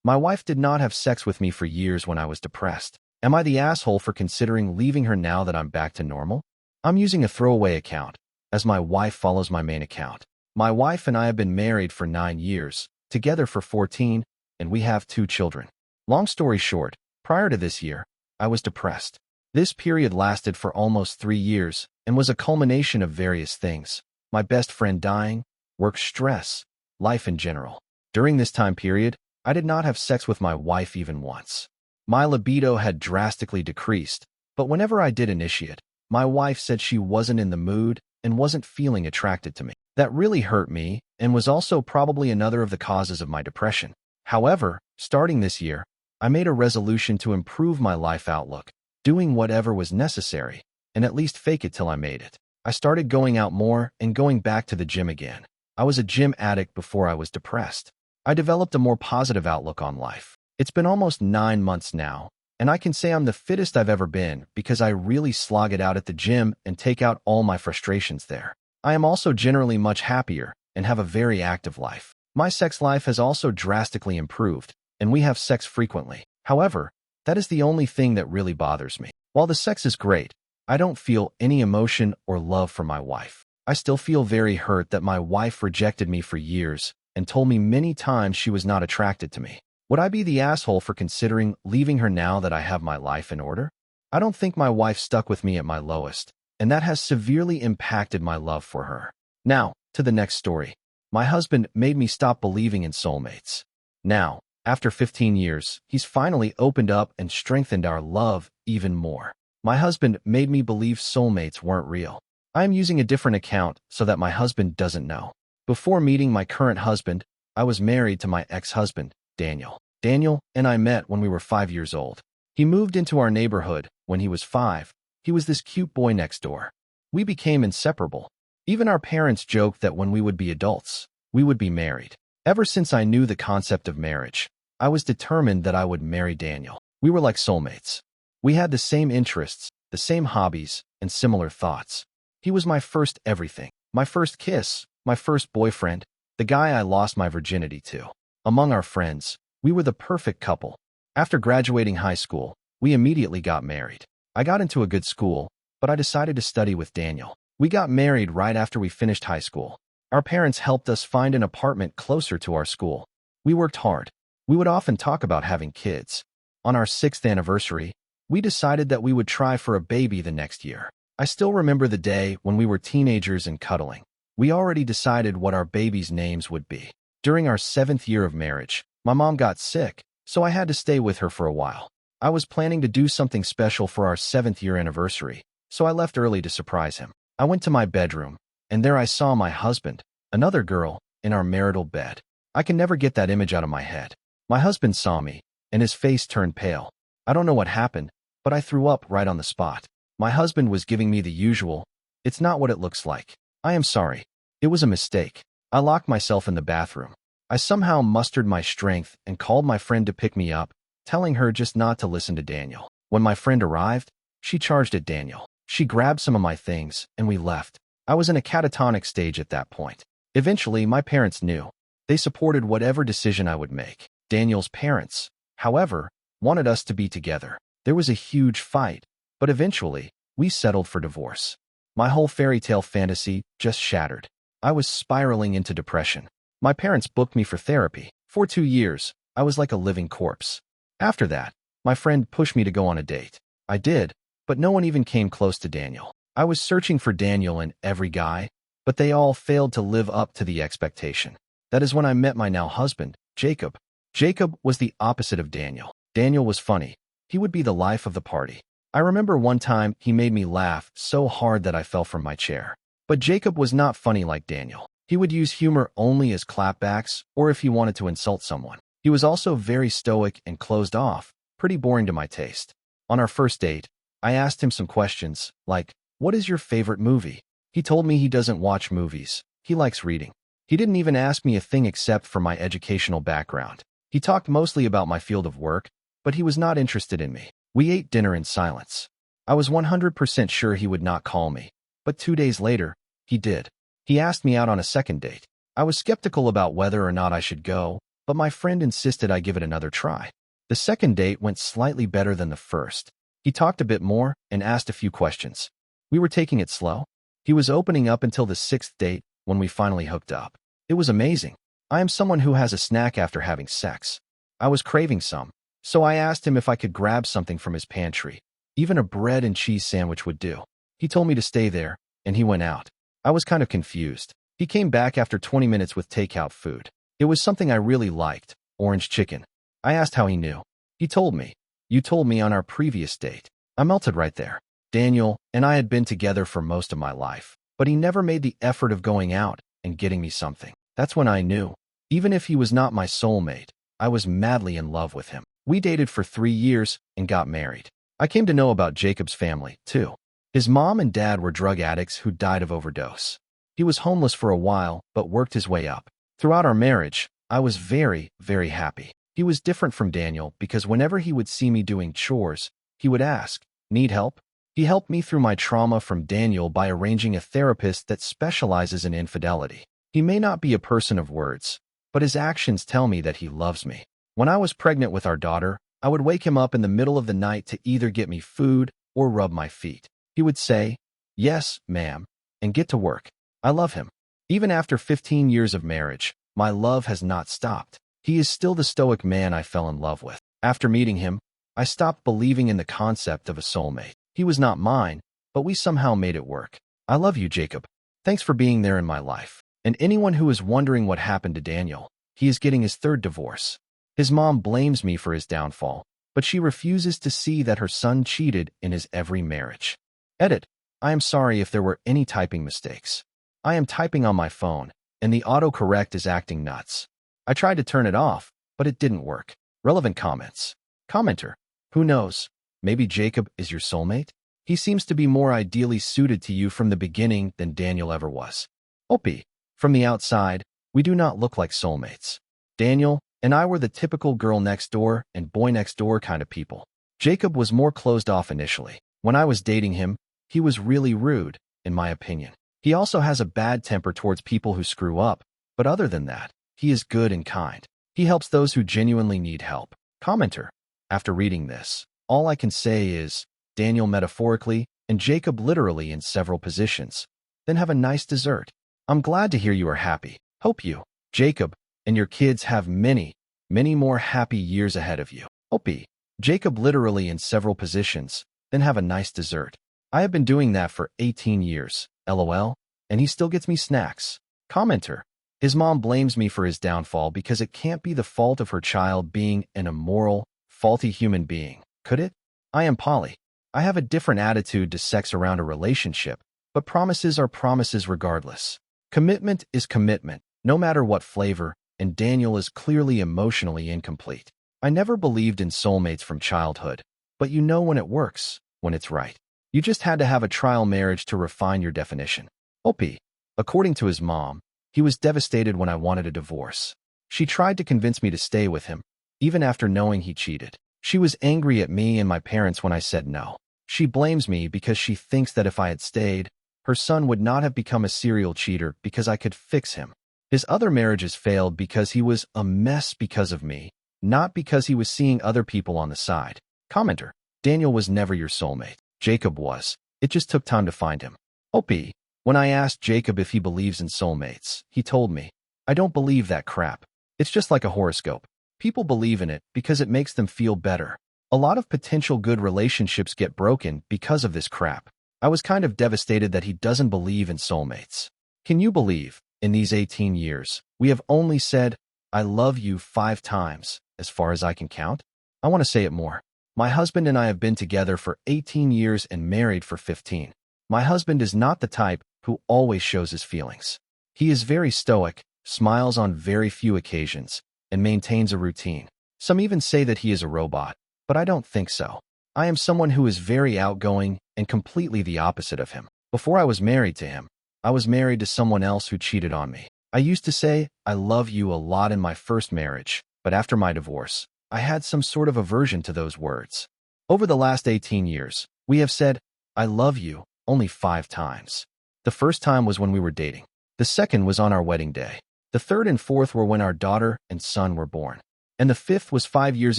My wife did not have sex with me for years when I was depressed. Am I the asshole for considering leaving her now that I'm back to normal? I'm using a throwaway account, as my wife follows my main account. My wife and I have been married for 9 years, together for 14, and we have 2 children. Long story short, prior to this year, I was depressed. This period lasted for almost 3 years and was a culmination of various things: my best friend dying, work stress, life in general. During this time period, I did not have sex with my wife even once. My libido had drastically decreased, but whenever I did initiate, my wife said she wasn't in the mood and wasn't feeling attracted to me. That really hurt me and was also probably another of the causes of my depression. However, starting this year, I made a resolution to improve my life outlook, doing whatever was necessary, and at least fake it till I made it. I started going out more and going back to the gym again. I was a gym addict before I was depressed. I developed a more positive outlook on life. It's been almost 9 months now, and I can say I'm the fittest I've ever been because I really slog it out at the gym and take out all my frustrations there. I am also generally much happier and have a very active life. My sex life has also drastically improved, and we have sex frequently. However, that is the only thing that really bothers me. While the sex is great, I don't feel any emotion or love for my wife. I still feel very hurt that my wife rejected me for years and told me many times she was not attracted to me. Would I be the asshole for considering leaving her now that I have my life in order? I don't think my wife stuck with me at my lowest, and that has severely impacted my love for her. Now, to the next story. My husband made me stop believing in soulmates. Now, after 15 years, he's finally opened up and strengthened our love even more. My husband made me believe soulmates weren't real. I am using a different account so that my husband doesn't know. Before meeting my current husband, I was married to my ex-husband, Daniel. Daniel and I met when we were 5 years old. He moved into our neighborhood when he was 5. He was this cute boy next door. We became inseparable. Even our parents joked that when we would be adults, we would be married. Ever since I knew the concept of marriage, I was determined that I would marry Daniel. We were like soulmates. We had the same interests, the same hobbies, and similar thoughts. He was my first everything, my first kiss, my first boyfriend, the guy I lost my virginity to. Among our friends, we were the perfect couple. After graduating high school, we immediately got married. I got into a good school, but I decided to study with Daniel. We got married right after we finished high school. Our parents helped us find an apartment closer to our school. We worked hard. We would often talk about having kids. On our 6th anniversary, we decided that we would try for a baby the next year. I still remember the day when we were teenagers and cuddling. We already decided what our baby's names would be. During our 7th year of marriage, my mom got sick, so I had to stay with her for a while. I was planning to do something special for our 7th year anniversary, so I left early to surprise him. I went to my bedroom, and there I saw my husband, another girl, in our marital bed. I can never get that image out of my head. My husband saw me, and his face turned pale. I don't know what happened, but I threw up right on the spot. My husband was giving me the usual, "It's not what it looks like. I am sorry. It was a mistake." I locked myself in the bathroom. I somehow mustered my strength and called my friend to pick me up, telling her just not to listen to Daniel. When my friend arrived, she charged at Daniel. She grabbed some of my things, and we left. I was in a catatonic stage at that point. Eventually, my parents knew. They supported whatever decision I would make. Daniel's parents, however, wanted us to be together. There was a huge fight, but eventually, we settled for divorce. My whole fairy tale fantasy just shattered. I was spiraling into depression. My parents booked me for therapy. For 2 years, I was like a living corpse. After that, my friend pushed me to go on a date. I did, but no one even came close to Daniel. I was searching for Daniel in every guy, but they all failed to live up to the expectation. That is when I met my now husband, Jacob. Jacob was the opposite of Daniel. Daniel was funny. He would be the life of the party. I remember one time he made me laugh so hard that I fell from my chair. But Jacob was not funny like Daniel. He would use humor only as clapbacks or if he wanted to insult someone. He was also very stoic and closed off, pretty boring to my taste. On our first date, I asked him some questions, like, "What is your favorite movie?" He told me he doesn't watch movies. He likes reading. He didn't even ask me a thing except for my educational background. He talked mostly about my field of work, but he was not interested in me. We ate dinner in silence. I was 100% sure he would not call me, but 2 days later, he did. He asked me out on a second date. I was skeptical about whether or not I should go, but my friend insisted I give it another try. The second date went slightly better than the first. He talked a bit more and asked a few questions. We were taking it slow. He was opening up until the sixth date when we finally hooked up. It was amazing. I am someone who has a snack after having sex. I was craving some, so I asked him if I could grab something from his pantry. Even a bread and cheese sandwich would do. He told me to stay there, and he went out. I was kind of confused. He came back after 20 minutes with takeout food. It was something I really liked, orange chicken. I asked how he knew. He told me. You told me on our previous date. I melted right there. Daniel and I had been together for most of my life, but he never made the effort of going out and getting me something. That's when I knew. Even if he was not my soulmate, I was madly in love with him. We dated for 3 years and got married. I came to know about Jacob's family, too. His mom and dad were drug addicts who died of overdose. He was homeless for a while, but worked his way up. Throughout our marriage, I was very, very happy. He was different from Daniel because whenever he would see me doing chores, he would ask, "Need help?" He helped me through my trauma from Daniel by arranging a therapist that specializes in infidelity. He may not be a person of words, but his actions tell me that he loves me. When I was pregnant with our daughter, I would wake him up in the middle of the night to either get me food or rub my feet. He would say, "Yes, ma'am," and get to work. I love him. Even after 15 years of marriage, my love has not stopped. He is still the stoic man I fell in love with. After meeting him, I stopped believing in the concept of a soulmate. He was not mine, but we somehow made it work. I love you, Jacob. Thanks for being there in my life. And anyone who is wondering what happened to Daniel, he is getting his third divorce. His mom blames me for his downfall, but she refuses to see that her son cheated in his every marriage. Edit. I am sorry if there were any typing mistakes. I am typing on my phone, and the autocorrect is acting nuts. I tried to turn it off, but it didn't work. Relevant comments. Commenter. Who knows? Maybe Jacob is your soulmate? He seems to be more ideally suited to you from the beginning than Daniel ever was. Opie. From the outside, we do not look like soulmates. Daniel and I were the typical girl next door and boy next door kind of people. Jacob was more closed off initially. When I was dating him, he was really rude, in my opinion. He also has a bad temper towards people who screw up, but other than that, he is good and kind. He helps those who genuinely need help. Commenter. After reading this, all I can say is, Daniel metaphorically and Jacob literally in several positions. Then have a nice dessert. I'm glad to hear you are happy. Hope you, Jacob, and your kids have many, many more happy years ahead of you. Opie. Jacob literally in several positions. Then have a nice dessert. I have been doing that for 18 years, LOL, and he still gets me snacks. Commenter. His mom blames me for his downfall because it can't be the fault of her child being an immoral, faulty human being, could it? I am poly. I have a different attitude to sex around a relationship, but promises are promises regardless. Commitment is commitment, no matter what flavor, and Daniel is clearly emotionally incomplete. I never believed in soulmates from childhood, but you know when it works, when it's right. You just had to have a trial marriage to refine your definition. Opie. According to his mom, he was devastated when I wanted a divorce. She tried to convince me to stay with him, even after knowing he cheated. She was angry at me and my parents when I said no. She blames me because she thinks that if I had stayed, her son would not have become a serial cheater because I could fix him. His other marriages failed because he was a mess because of me, not because he was seeing other people on the side. Commenter. Daniel was never your soulmate. Jacob was. It just took time to find him. Opie. When I asked Jacob if he believes in soulmates, he told me, "I don't believe that crap. It's just like a horoscope. People believe in it because it makes them feel better. A lot of potential good relationships get broken because of this crap." I was kind of devastated that he doesn't believe in soulmates. Can you believe, in these 18 years, we have only said, "I love you" 5 times, as far as I can count? I want to say it more. My husband and I have been together for 18 years and married for 15. My husband is not the type who always shows his feelings. He is very stoic, smiles on very few occasions, and maintains a routine. Some even say that he is a robot, but I don't think so. I am someone who is very outgoing and completely the opposite of him. Before I was married to him, I was married to someone else who cheated on me. I used to say, "I love you" a lot in my first marriage, but after my divorce, I had some sort of aversion to those words. Over the last 18 years, we have said, "I love you" only 5 times. The first time was when we were dating. The second was on our wedding day. The third and fourth were when our daughter and son were born. And the fifth was 5 years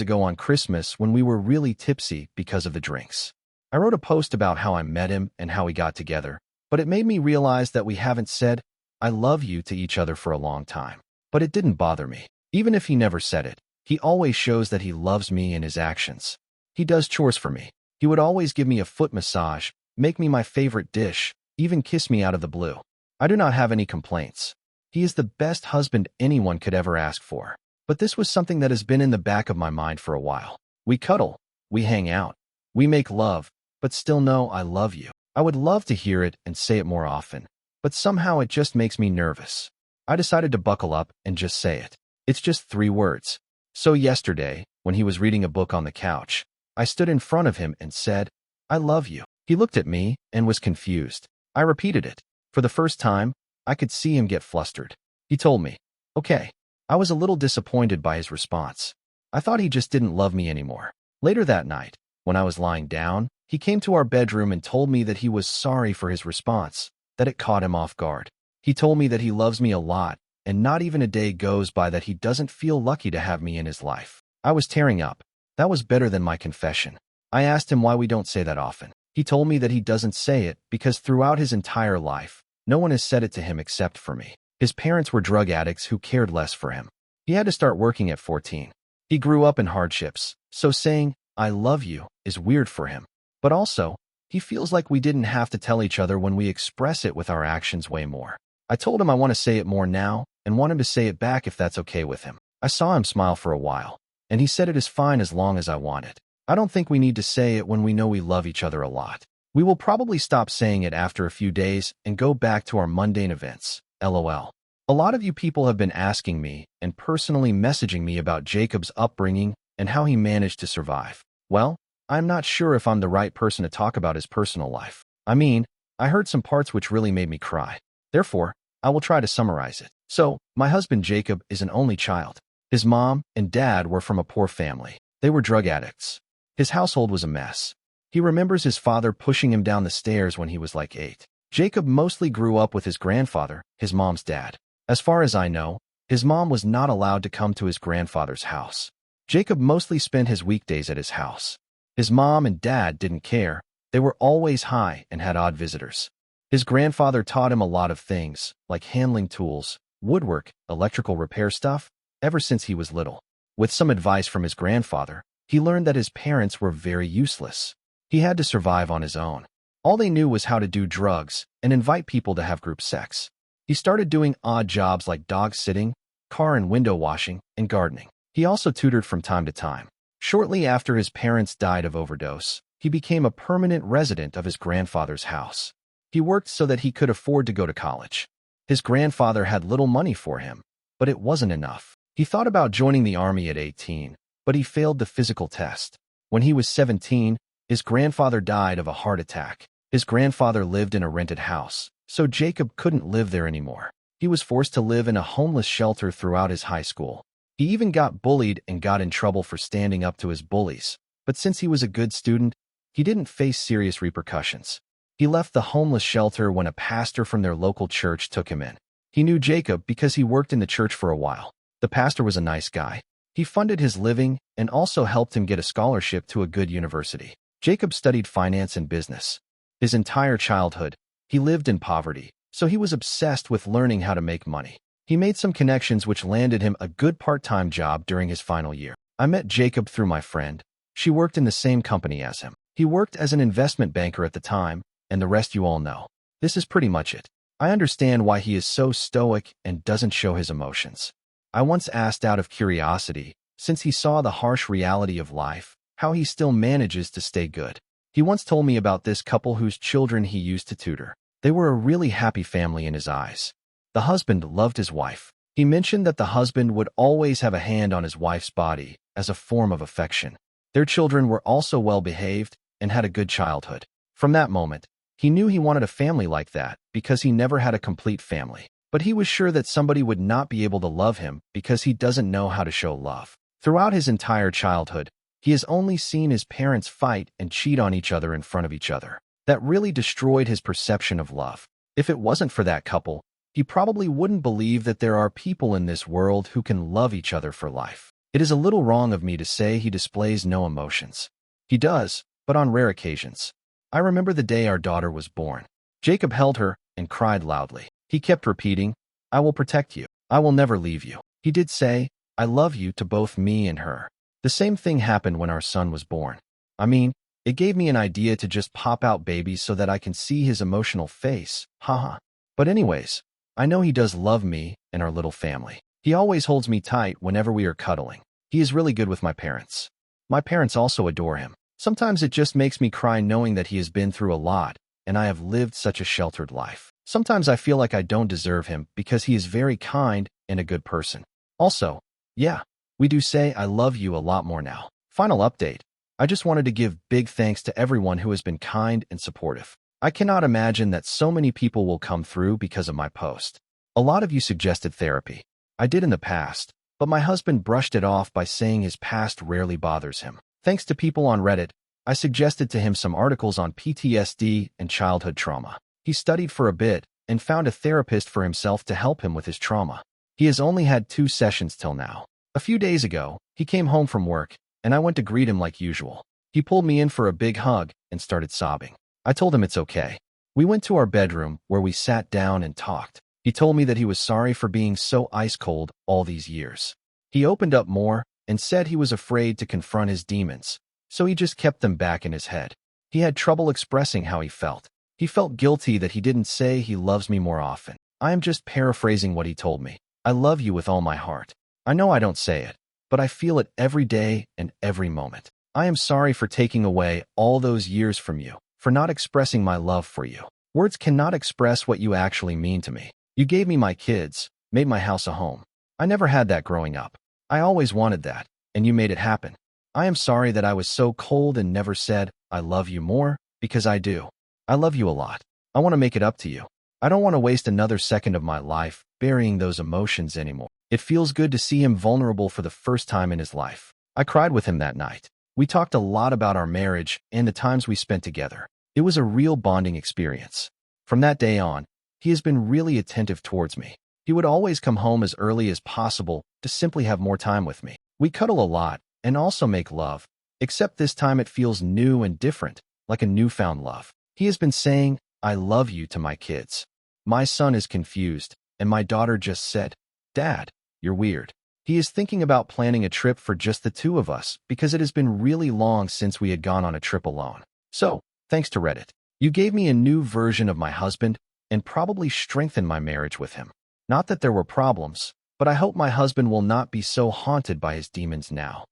ago on Christmas when we were really tipsy because of the drinks. I wrote a post about how I met him and how we got together, but it made me realize that we haven't said, "I love you" to each other for a long time. But it didn't bother me. Even if he never said it, he always shows that he loves me in his actions. He does chores for me. He would always give me a foot massage, make me my favorite dish, even kiss me out of the blue. I do not have any complaints. He is the best husband anyone could ever ask for. But this was something that has been in the back of my mind for a while. We cuddle, we hang out, we make love, but still no "I love you." I would love to hear it and say it more often, but somehow it just makes me nervous. I decided to buckle up and just say it. It's just 3 words. So yesterday, when he was reading a book on the couch, I stood in front of him and said, "I love you." He looked at me and was confused. I repeated it. For the first time, I could see him get flustered. He told me, "Okay." I was a little disappointed by his response. I thought he just didn't love me anymore. Later that night, when I was lying down, he came to our bedroom and told me that he was sorry for his response, that it caught him off guard. He told me that he loves me a lot, and not even a day goes by that he doesn't feel lucky to have me in his life. I was tearing up. That was better than my confession. I asked him why we don't say that often. He told me that he doesn't say it because throughout his entire life, no one has said it to him except for me. His parents were drug addicts who cared less for him. He had to start working at 14. He grew up in hardships, so saying, "I love you" is weird for him. But also, he feels like we didn't have to tell each other when we express it with our actions way more. I told him I want to say it more now and want him to say it back if that's okay with him. I saw him smile for a while, and he said it is fine as long as I want it. I don't think we need to say it when we know we love each other a lot. We will probably stop saying it after a few days and go back to our mundane events. LOL. A lot of you people have been asking me and personally messaging me about Jacob's upbringing and how he managed to survive. Well, I'm not sure if I'm the right person to talk about his personal life. I mean, I heard some parts which really made me cry. Therefore, I will try to summarize it. So, my husband Jacob is an only child. His mom and dad were from a poor family. They were drug addicts. His household was a mess. He remembers his father pushing him down the stairs when he was like 8. Jacob mostly grew up with his grandfather, his mom's dad. As far as I know, his mom was not allowed to come to his grandfather's house. Jacob mostly spent his weekdays at his house. His mom and dad didn't care. They were always high and had odd visitors. His grandfather taught him a lot of things, like handling tools, woodwork, electrical repair stuff, ever since he was little. With some advice from his grandfather, he learned that his parents were very useless. He had to survive on his own. All they knew was how to do drugs and invite people to have group sex. He started doing odd jobs like dog sitting, car and window washing, and gardening. He also tutored from time to time. Shortly after his parents died of overdose, he became a permanent resident of his grandfather's house. He worked so that he could afford to go to college. His grandfather had little money for him, but it wasn't enough. He thought about joining the army at 18, but he failed the physical test. When he was 17, his grandfather died of a heart attack. His grandfather lived in a rented house, so Jacob couldn't live there anymore. He was forced to live in a homeless shelter throughout his high school. He even got bullied and got in trouble for standing up to his bullies. But since he was a good student, he didn't face serious repercussions. He left the homeless shelter when a pastor from their local church took him in. He knew Jacob because he worked in the church for a while. The pastor was a nice guy. He funded his living and also helped him get a scholarship to a good university. Jacob studied finance and business. His entire childhood, he lived in poverty, so he was obsessed with learning how to make money. He made some connections which landed him a good part-time job during his final year. I met Jacob through my friend. She worked in the same company as him. He worked as an investment banker at the time, and the rest you all know. This is pretty much it. I understand why he is so stoic and doesn't show his emotions. I once asked out of curiosity, since he saw the harsh reality of life, how he still manages to stay good. He once told me about this couple whose children he used to tutor. They were a really happy family in his eyes. The husband loved his wife. He mentioned that the husband would always have a hand on his wife's body as a form of affection. Their children were also well-behaved and had a good childhood. From that moment, he knew he wanted a family like that because he never had a complete family. But he was sure that somebody would not be able to love him because he doesn't know how to show love. Throughout his entire childhood, he has only seen his parents fight and cheat on each other in front of each other. That really destroyed his perception of love. If it wasn't for that couple, he probably wouldn't believe that there are people in this world who can love each other for life. It is a little wrong of me to say he displays no emotions. He does, but on rare occasions. I remember the day our daughter was born. Jacob held her and cried loudly. He kept repeating, "I will protect you. I will never leave you." He did say, "I love you" to both me and her. The same thing happened when our son was born. I mean, it gave me an idea to just pop out babies so that I can see his emotional face. Haha. But anyways, I know he does love me and our little family. He always holds me tight whenever we are cuddling. He is really good with my parents. My parents also adore him. Sometimes it just makes me cry knowing that he has been through a lot, and I have lived such a sheltered life. Sometimes I feel like I don't deserve him because he is very kind and a good person. Also, yeah, we do say I love you a lot more now. Final update. I just wanted to give big thanks to everyone who has been kind and supportive. I cannot imagine that so many people will come through because of my post. A lot of you suggested therapy. I did in the past, but my husband brushed it off by saying his past rarely bothers him. Thanks to people on Reddit, I suggested to him some articles on PTSD and childhood trauma. He studied for a bit and found a therapist for himself to help him with his trauma. He has only had 2 sessions till now. A few days ago, he came home from work, and I went to greet him like usual. He pulled me in for a big hug and started sobbing. I told him it's okay. We went to our bedroom where we sat down and talked. He told me that he was sorry for being so ice-cold all these years. He opened up more and said he was afraid to confront his demons, so he just kept them back in his head. He had trouble expressing how he felt. He felt guilty that he didn't say he loves me more often. I am just paraphrasing what he told me. I love you with all my heart. I know I don't say it, but I feel it every day and every moment. I am sorry for taking away all those years from you, for not expressing my love for you. Words cannot express what you actually mean to me. You gave me my kids, made my house a home. I never had that growing up. I always wanted that, and you made it happen. I am sorry that I was so cold and never said, I love you more, because I do. I love you a lot. I want to make it up to you. I don't want to waste another second of my life burying those emotions anymore. It feels good to see him vulnerable for the first time in his life. I cried with him that night. We talked a lot about our marriage and the times we spent together. It was a real bonding experience. From that day on, he has been really attentive towards me. He would always come home as early as possible to simply have more time with me. We cuddle a lot and also make love, except this time it feels new and different, like a newfound love. He has been saying, I love you to my kids. My son is confused, and my daughter just said, Dad, you're weird. He is thinking about planning a trip for just the 2 of us because it has been really long since we had gone on a trip alone. So, thanks to Reddit, you gave me a new version of my husband and probably strengthened my marriage with him. Not that there were problems, but I hope my husband will not be so haunted by his demons now.